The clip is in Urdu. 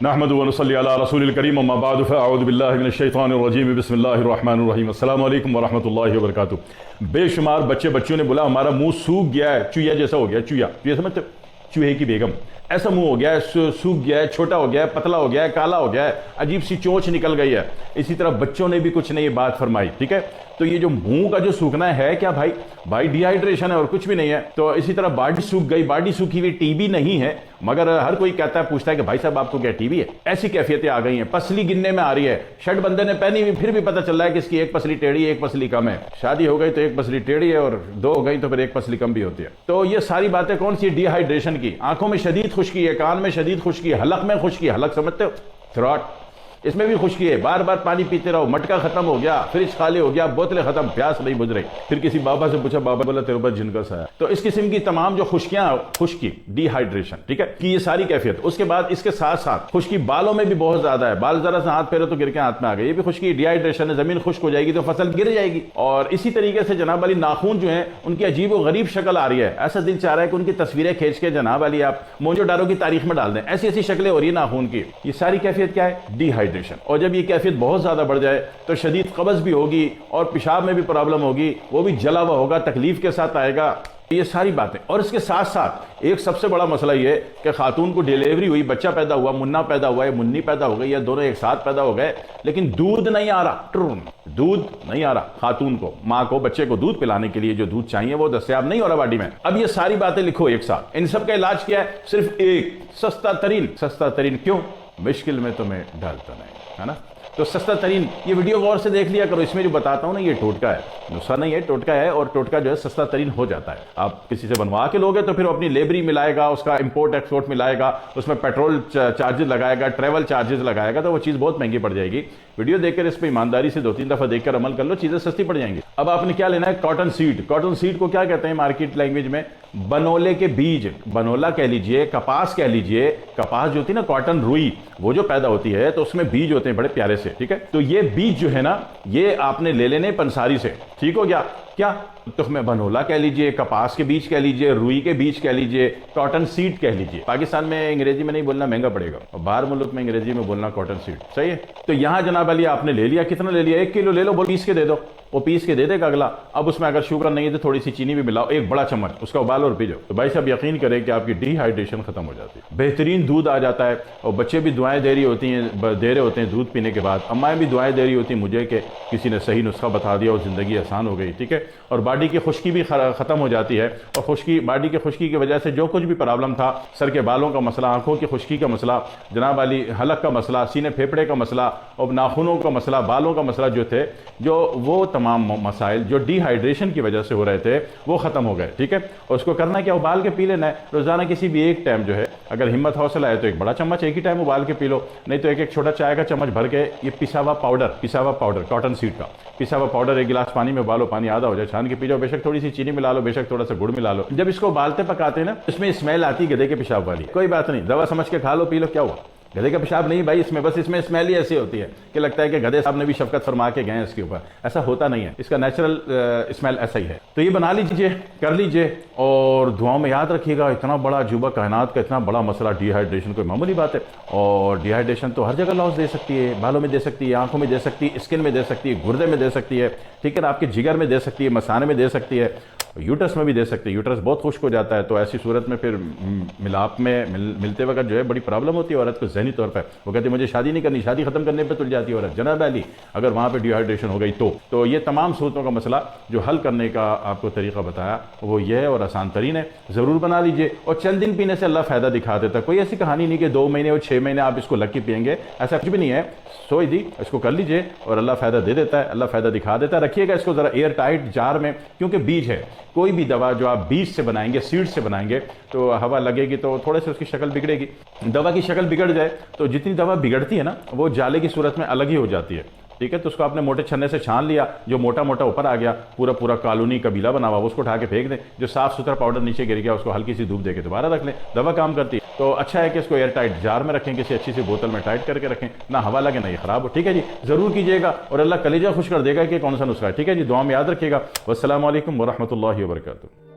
نحمدہ و نصلی علی رسول الکریم اما بعد فاعوذ باللہ من الشیطان الرجیم بسم اللہ الرحمن الرحیم السلام علیکم ورحمۃ اللہ وبرکاتہ۔ بے شمار بچوں نے بولا ہمارا منہ سوکھ گیا ہے، چویا جیسا ہو گیا، چویا سمجھتے ہو؟ چوہے کی بیگم ایسا منہ ہو گیا ہے، سوکھ گیا ہے، چھوٹا ہو گیا ہے، پتلا ہو گیا ہے، کالا ہو گیا ہے، عجیب سی چونچ نکل گئی ہے۔ اسی طرح بچوں نے بھی کچھ نے یہ بات فرمائی، ٹھیک ہے؟ تو یہ جو منہ کا جو سوکھنا ہے کیا بھائی ڈی ہائیڈریشن ہے اور کچھ بھی نہیں ہے۔ تو اسی طرح باڈی سوکھ گئی، باڈی سوکھی ہوئی، ٹی بی نہیں ہے، مگر ہر کوئی کہتا ہے، پوچھتا ہے کہ بھائی صاحب آپ کو کیا ٹی بی ہے؟ ایسی کیفیتیں آ گئی ہیں، پسلی گننے میں آ رہی ہے، شرٹ بندے نے پہنی ہوئی پھر بھی پتہ چل رہا ہے کہ اس کی ایک پسلی ٹیڑھی ہے، ایک پسلی کم ہے، شادی ہو گئی تو ایک پسلی ٹیڑھی ہے اور دو ہو گئی تو پھر ایک پسلی کم بھی ہوتی ہے۔ تو یہ ساری باتیں کون سی؟ ڈی ہائیڈریشن کی۔ آنکھوں میں شدید خشکی ہے، کان میں شدید خشکی ہے، حلق میں خشکی ہے، حلق سمجھتے ہو؟ تھروٹ، اس میں بھی خشکی ہے، بار بار پانی پیتے رہو، مٹکا ختم ہو گیا، فریج خالی ہو گیا، بوتلیں ختم، پیاس نہیں بجھ رہی۔ پھر کسی بابا سے پوچھا، بابا بولا تیرے اوپر جن کا سایہ۔ تو اس قسم کی تمام جو خشکیاں، خشکی ڈی ہائیڈریشن، ٹھیک ہے، کہ یہ ساری کیفیت۔ اس کے بعد اس کے ساتھ ساتھ خشکی بالوں میں بھی بہت زیادہ ہے، بال ذرا سا ہاتھ پھیرو تو گر کے ہاتھ میں آ گئے، یہ بھی خشکی ڈی ہائیڈریشن ہے، زمین خشک ہو جائے گی تو فصل گر جائے گی۔ اور اسی طریقے سے جناب علی ناخون جو ہیں ان کی عجیب و غریب شکل آ رہی ہے، ایسا دل چاہ رہا ہے کہ ان کی تصویریں کھینچ کے جناب علی آپ موجو ڈارو کی تاریخ میں ڈال دیں، ایسی ایسی شکلیں ہو رہی ہیں ناخون کی۔ یہ ساری کیفیت کیا ہے؟ D hydration. اور جب یہ کیفیت بہت زیادہ بڑھ جائے تو شدید قبض بھی ہوگی اور پیشاب میں بھی پرابلم ہوگی، وہ بھی جلا ہوا ہوگا، تکلیف کے ساتھ آئے گا، یہ ساری باتیں۔ اور اس کے ساتھ ساتھ ایک سب سے بڑا مسئلہ یہ کہ خاتون کو ڈیلیوری ہوئی، بچہ پیدا ہوا، منا پیدا ہوا ہے، منی پیدا ہو گئی، یا دونوں ایک ساتھ پیدا ہو گئے، لیکن دودھ نہیں آ رہا، دودھ نہیں آ رہا خاتون کو، ماں کو، بچے کو دودھ پلانے کے لیے جو دودھ چاہیے وہ دستیاب نہیں ہو رہا باڈی میں۔ اب یہ ساری باتیں لکھو ایک ساتھ، ان سب کا علاج کیا ہے؟ صرف ایک سستا ترین کیوں؟ مشکل میں تمہیں ڈالتا نہیں، ہے نا؟ تو سستا ترین، یہ ویڈیو غور سے دیکھ لیا کرو، اس میں جو بتاتا ہوں نا یہ ٹوٹکا ہے، نسخہ نہیں ہے، ٹوٹکا ہے، اور ٹوٹکا جو ہے سستا ترین ہو جاتا ہے۔ آپ کسی سے بنوا کے لوگے تو پھر وہ اپنی لیبری ملائے گا، اس کا امپورٹ ایکسپورٹ ملائے گا، اس میں پیٹرول چارجز لگائے گا، ٹریول چارجز لگائے گا، تو وہ چیز بہت مہنگی پڑ جائے گی۔ ویڈیو دیکھ کر اس پہ ایمانداری سے 2-3 دفعہ دیکھ کر عمل کر لو، چیزیں سستی پڑ جائیں گی۔ اب آپ نے کیا لینا ہے؟ Cotton seed. کاٹن سیڈ کو کیا کہتے ہیں مارکیٹ لینگویج میں؟ بنولے کے بیج، بنولا کہہ لیجئے، کپاس کہہ لیجئے۔ کپاس جو ہوتی ہے نا، کاٹن روئی، وہ جو پیدا ہوتی ہے تو اس میں بیج ہوتے ہیں بڑے پیارے سے، ٹھیک ہے؟ تو یہ بیج جو ہے نا، یہ آپ نے لے لینے پنساری سے، ٹھیک ہو گیا؟ کیا تخم بنولا کہہ لیجئے، کپاس کے بیج کہہ لیجئے، روئی کے بیج کہہ لیجئے، کاٹن سیڈ کہہ لیجئے۔ پاکستان میں انگریزی میں نہیں بولنا، مہنگا پڑے گا، اور باہر ملک میں انگریزی میں بولنا کاٹن سیڈ، صحیح ہے؟ تو یہاں جناب علی آپ نے لے لیا، کتنا لے لیا؟ 1 کلو لے لو، پیس کے دے دو، وہ پیس کے دے دے گا اگلا۔ اب اس میں اگر شوگر نہیں ہے تو تھوڑی سی چینی بھی ملاؤ، 1 بڑا چمچ، اس کا ابالو اور پی جاؤ، تو بھائی صاحب یقین کریں کہ آپ کی ڈی ہائیڈریشن ختم ہو جاتی ہے، بہترین دودھ آ جاتا ہے، اور بچے بھی دعائیں دے رہے ہوتے ہیں دودھ پینے کے بعد، امائیں بھی دعائیں دے رہی ہوتی ہیں مجھے کہ کسی نے صحیح نسخہ بتا دیا اور زندگی آسان ہو گئی، ٹھیک ہے؟ اور باڈی کی خشکی بھی ختم ہو جاتی ہے، اور باڈی کی خشکی کی وجہ سے جو کچھ بھی پرابلم تھا، سر کے بالوں کا مسئلہ، آنکھوں کی خشکی کا مسئلہ، جناب علی حلق کا مسئلہ، سینے پھیپھڑے کا مسئلہ، اور ناخنوں کا مسئلہ، بالوں کا مسئلہ جو تھے، وہ تمام مسائل جو ڈی ہائیڈریشن کی وجہ سے ہو رہے تھے وہ ختم ہو گئے، ٹھیک ہے؟ اور اس کو کرنا کیا؟ ابال کے پی لینا ہے روزانہ، کسی بھی ایک ٹائم جو ہے، اگر ہمت حوصلہ ہے تو 1 بڑا چمچ ایک ہی ٹائم ابال کے پی لو، نہیں تو ایک چھوٹا چائے کا چمچ بھر کے یہ پسا ہوا پاؤڈر کاٹن سیڈ کا پسا ہوا پاؤڈر 1 گلاس پانی میں ابالو، پانی آدھا ہو جائے چھان کے پی جاؤ، بے شک تھوڑی سی چینی ملا لو، بے شک تھوڑا سا گڑ ملا لو۔ جب اس کو ابالتے پکاتے ہیں نا، اس میں اسمیل آتی گدھے کے پیشاب والی، کوئی بات نہیں، دوا سمجھ کے کھا لو، پی لو، کیا ہوا؟ گدھے کا پیشاب نہیں بھائی، اس میں اسمیل ہی ایسی ہوتی ہے کہ لگتا ہے کہ گدھے صاحب نے بھی شفقت فرما کے گئے ہیں اس کے اوپر، ایسا ہوتا نہیں ہے، اس کا نیچرل اسمیل ایسا ہی ہے۔ تو یہ بنا لیجئے، کر لیجئے، اور دعاؤں میں یاد رکھیے گا، اتنا بڑا عجوبہ کائنات کا اتنا بڑا مسئلہ ڈی ہائیڈریشن کوئی معمولی بات ہے، اور ڈی ہائیڈریشن تو ہر جگہ لاس دے سکتی ہے، بالوں میں دے سکتی ہے، آنکھوں میں دے سکتی ہے، اسکن میں دے سکتی ہے، گردے میں دے سکتی ہے، ٹھیک ہے، آپ کے جگر میں دے سکتی ہے، مثانے میں دے سکتی ہے، یوٹرس میں بھی دے سکتے ہیں، یوٹرس بہت خشک ہو جاتا ہے، تو ایسی صورت میں پھر ملاپ میں ملتے وقت جو ہے بڑی پرابلم ہوتی ہے عورت کو ذہنی طور پہ، وہ کہتی ہے مجھے شادی نہیں کرنی، شادی ختم کرنے پہ تل جاتی ہے عورت، جناب علی اگر وہاں پہ ڈی ہائیڈریشن ہو گئی تو یہ تمام صورتوں کا مسئلہ جو حل کرنے کا آپ کو طریقہ بتایا وہ یہ ہے، اور آسان ترین ہے، ضرور بنا لیجئے، اور چند دن پینے سے اللہ فائدہ دکھا دیتا ہے، کوئی ایسی کہانی نہیں کہ 2 مہینے اور 6 مہینے آپ اس کو لگ کے پئیں گے، ایسا کچھ بھی نہیں ہے، سوئی دی اس کو کر لیجئے اور اللہ فائدہ دے دیتا ہے، اللہ فائدہ دکھا دیتا ہے۔ رکھیے گا اس کو ذرا ایئر ٹائٹ جار میں، کیونکہ بیج ہے، کوئی بھی دوا جو آپ بیج سے بنائیں گے، سیڈ سے بنائیں گے تو ہوا لگے گی تو تھوڑے سے اس کی شکل بگڑے گی، دوا کی شکل بگڑ جائے تو جتنی دوا بگڑتی ہے نا وہ جالے کی صورت میں الگ ہی ہو جاتی ہے، ٹھیک ہے؟ تو اس کو آپ نے موٹے چھننے سے چھان لیا، جو موٹا اوپر آ گیا، پورا کالونی قبیلہ بنا ہوا، اس کو اٹھا کے پھینک دیں، جو صاف ستھرا پاؤڈر نیچے گر گیا اس کو ہلکی سی دھوپ دے کے دوبارہ رکھ لیں، دوا کام کرتی ہے۔ تو اچھا ہے کہ اس کو ایئر ٹائٹ جار میں رکھیں، کسی اچھی سی بوتل میں ٹائٹ کر کے رکھیں، نہ ہوا لگے نہ یہ خراب ہو، ٹھیک ہے جی؟ ضرور کیجیے گا اور اللہ کلیجہ خوش کر دے گا کہ کون سا نسخہ ہے، ٹھیک ہے جی؟ دعا میں یاد رکھیے گا۔ والسلام علیکم ورحمۃ اللہ وبرکاتہ۔